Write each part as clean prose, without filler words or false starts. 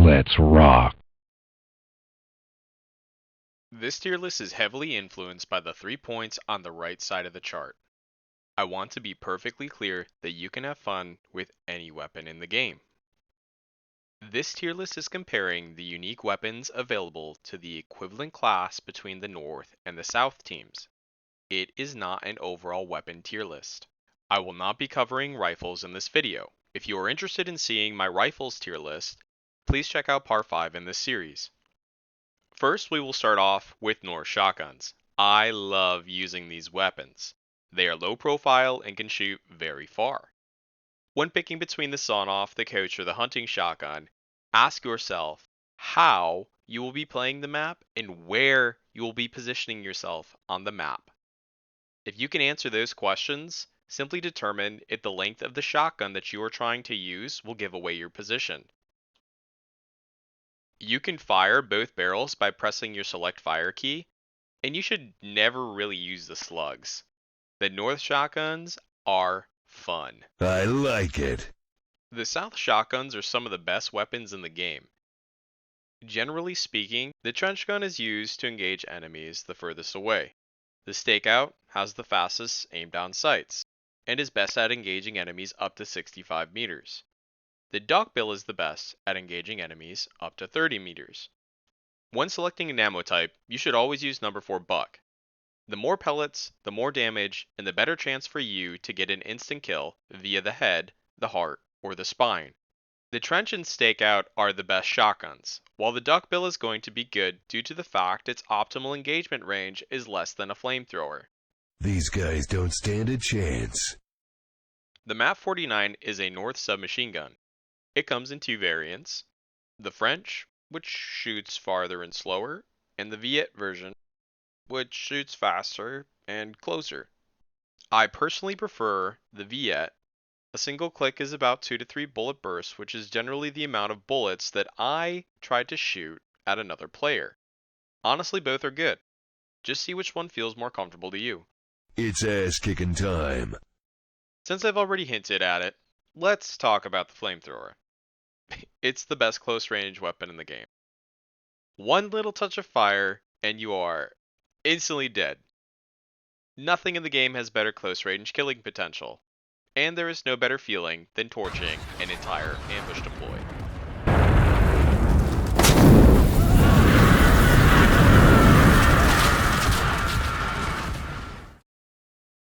Let's rock. This tier list is heavily influenced by the 3 points on the right side of the chart. I want to be perfectly clear that you can have fun with any weapon in the game. This tier list is comparing the unique weapons available to the equivalent class between the North and the South teams. It is not an overall weapon tier list. I will not be covering rifles in this video. If you are interested in seeing my rifles tier list, please check out part 5 in this series. First, we will start off with North shotguns. I love using these weapons. They are low profile and can shoot very far. When picking between the sawn-off, the coach, or the hunting shotgun, ask yourself how you will be playing the map and where you will be positioning yourself on the map. If you can answer those questions, simply determine if the length of the shotgun that you are trying to use will give away your position. You can fire both barrels by pressing your select fire key, and you should never really use the slugs. The North shotguns are fun. I like it. The South shotguns are some of the best weapons in the game. Generally speaking, the trench gun is used to engage enemies the furthest away. The stakeout has the fastest aim down sights, and is best at engaging enemies up to 65 meters. The duckbill is the best at engaging enemies up to 30 meters. When selecting an ammo type, you should always use number 4 buck. The more pellets, the more damage, and the better chance for you to get an instant kill via the head, the heart, or the spine. The trench and stakeout are the best shotguns, while the duckbill is going to be good due to the fact its optimal engagement range is less than a flamethrower. These guys don't stand a chance. The MAP 49 is a North submachine gun. It comes in 2 variants, the French, which shoots farther and slower, and the Viet version, which shoots faster and closer. I personally prefer the Viet. A single click is about 2 to 3 bullet bursts, which is generally the amount of bullets that I tried to shoot at another player. Honestly, both are good. Just see which one feels more comfortable to you. It's ass-kicking time. Since I've already hinted at it, let's talk about the flamethrower. It's the best close range weapon in the game. One little touch of fire and you are instantly dead. Nothing in the game has better close range killing potential, and there is no better feeling than torching an entire ambush deploy.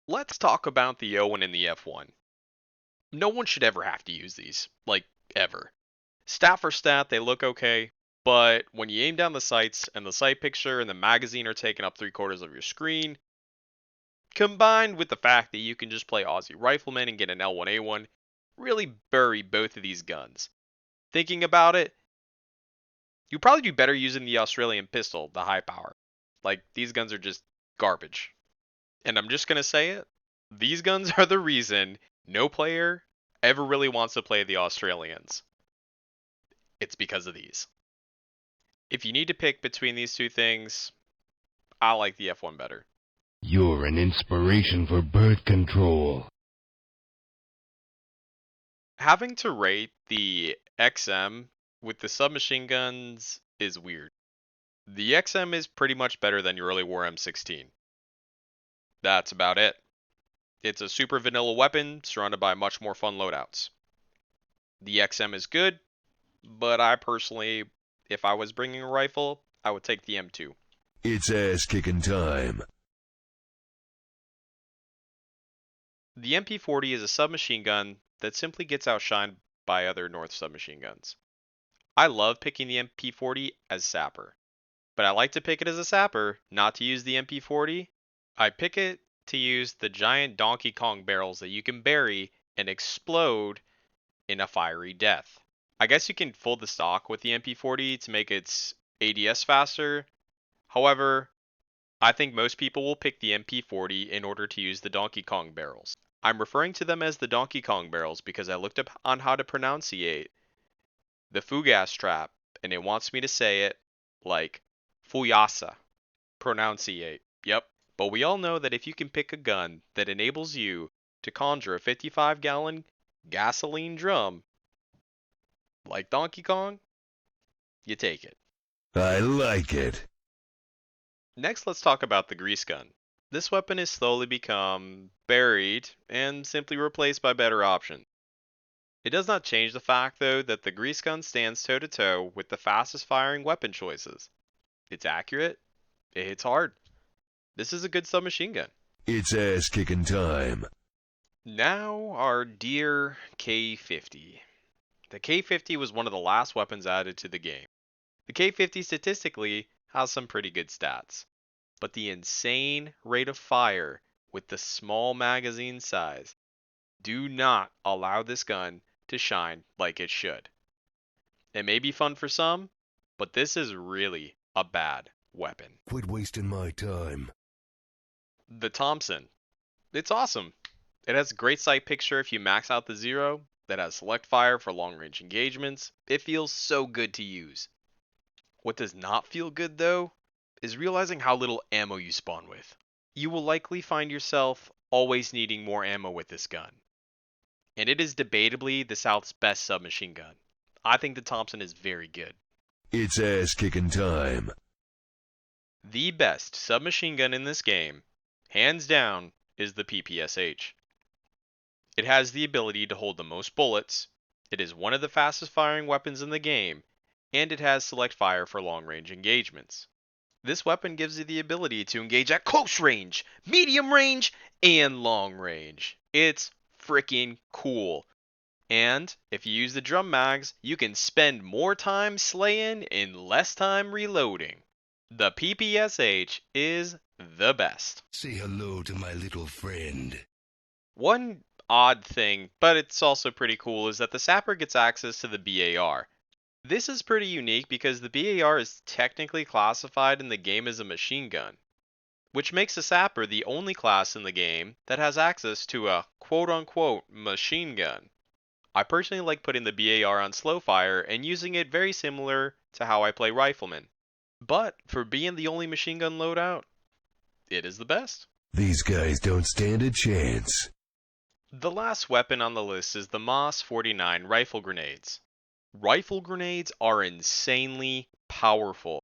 Let's talk about the Owen and the F1. No one should ever have to use these, like ever. Stat for stat, they look okay, but when you aim down the sights and the sight picture and the magazine are taking up 3/4 of your screen, combined with the fact that you can just play Aussie Rifleman and get an L1A1, really bury both of these guns. Thinking about it, you'd probably do better using the Australian pistol, the high power. Like, these guns are just garbage. And I'm just gonna say it, these guns are the reason no player ever really wants to play the Australians. It's because of these. If you need to pick between these two things, I like the F1 better. You're an inspiration for birth control. Having to rate the XM with the submachine guns is weird. The XM is pretty much better than your early war M16. That's about it. It's a super vanilla weapon surrounded by much more fun loadouts. The XM is good, but I personally, if I was bringing a rifle, I would take the M2. It's ass-kicking time. The MP40 is a submachine gun that simply gets outshined by other North submachine guns. I love picking the MP40 as Sapper, but I like to pick it as a Sapper, not to use the MP40. I pick it to use the giant Donkey Kong barrels that you can bury and explode in a fiery death. I guess you can fold the stock with the MP40 to make its ADS faster. However, I think most people will pick the MP40 in order to use the Donkey Kong barrels. I'm referring to them as the Donkey Kong barrels because I looked up on how to pronunciate the Fugas trap, and it wants me to say it like Fuyasa. Pronunciate. Yep. But we all know that if you can pick a gun that enables you to conjure a 55-gallon gasoline drum like Donkey Kong, you take it. I like it. Next, let's talk about the grease gun. This weapon has slowly become buried and simply replaced by better options. It does not change the fact, though, that the grease gun stands toe-to-toe with the fastest firing weapon choices. It's accurate, it hits hard. This is a good submachine gun. It's ass-kicking time. Now, our dear K50. The K50 was one of the last weapons added to the game. The K50 statistically has some pretty good stats, but the insane rate of fire with the small magazine size do not allow this gun to shine like it should. It may be fun for some, but this is really a bad weapon. Quit wasting my time. The Thompson. It's awesome. It has a great sight picture if you max out the zero. That has select fire for long range engagements. It feels so good to use. What does not feel good though is realizing how little ammo you spawn with. You will likely find yourself always needing more ammo with this gun. And it is debatably the South's best submachine gun. I think the Thompson is very good. It's ass-kicking time. The best submachine gun in this game, hands down, is the Pt6. It has the ability to hold the most bullets, it is one of the fastest firing weapons in the game, and it has select fire for long range engagements. This weapon gives you the ability to engage at close range, medium range, and long range. It's freaking cool. And if you use the drum mags, you can spend more time slaying and less time reloading. The Pt6 is the best. Say hello to my little friend. One odd thing, but it's also pretty cool, is that the Sapper gets access to the BAR. This is pretty unique because the BAR is technically classified in the game as a machine gun, which makes the Sapper the only class in the game that has access to a quote-unquote machine gun. I personally like putting the BAR on slow fire and using it very similar to how I play Rifleman. But for being the only machine gun loadout, it is the best. These guys don't stand a chance. The last weapon on the list is the MOS 49 rifle grenades. Rifle grenades are insanely powerful.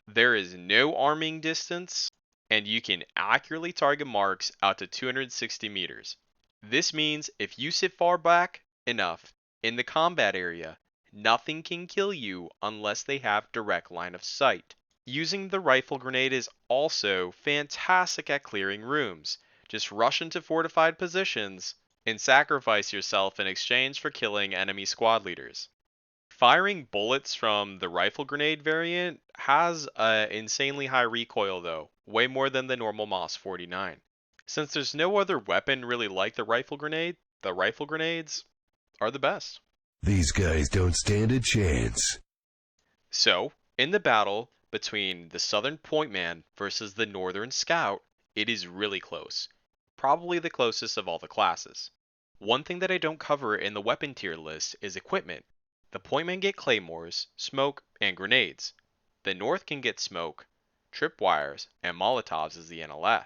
There is no arming distance, and you can accurately target marks out to 260 meters. This means if you sit far back enough in the combat area, nothing can kill you unless they have direct line of sight. Using the rifle grenade is also fantastic at clearing rooms. Just rush into fortified positions and sacrifice yourself in exchange for killing enemy squad leaders. Firing bullets from the rifle grenade variant has an insanely high recoil though, way more than the normal MOS 49. Since there's no other weapon really like the rifle grenades are the best. These guys don't stand a chance. So, in the battle between the Southern Pointman versus the Northern Scout, it is really close. Probably the closest of all the classes. One thing that I don't cover in the weapon tier list is equipment. The Pointmen get claymores, smoke, and grenades. The North can get smoke, tripwires, and Molotovs as the NLF.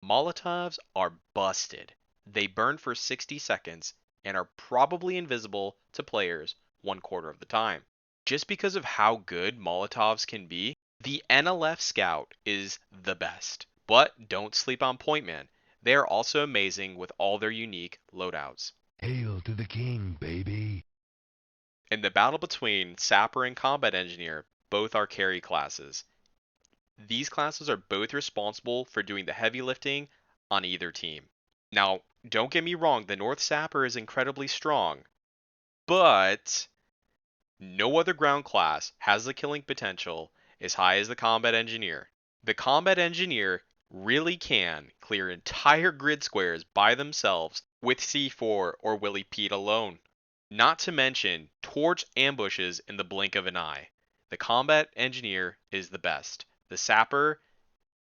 Molotovs are busted. They burn for 60 seconds and are probably invisible to players 1/4 of the time. Just because of how good Molotovs can be, the NLF Scout is the best. But don't sleep on Pointman. They are also amazing with all their unique loadouts. Hail to the king, baby. In the battle between Sapper and Combat Engineer, both are carry classes. These classes are both responsible for doing the heavy lifting on either team. Now, don't get me wrong, the North Sapper is incredibly strong, but no other ground class has the killing potential as high as the Combat Engineer. The Combat Engineer really can clear entire grid squares by themselves with C4 or Willie Pete alone. Not to mention torch ambushes in the blink of an eye. The Combat Engineer is the best. The Sapper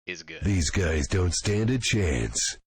is good. These guys don't stand a chance.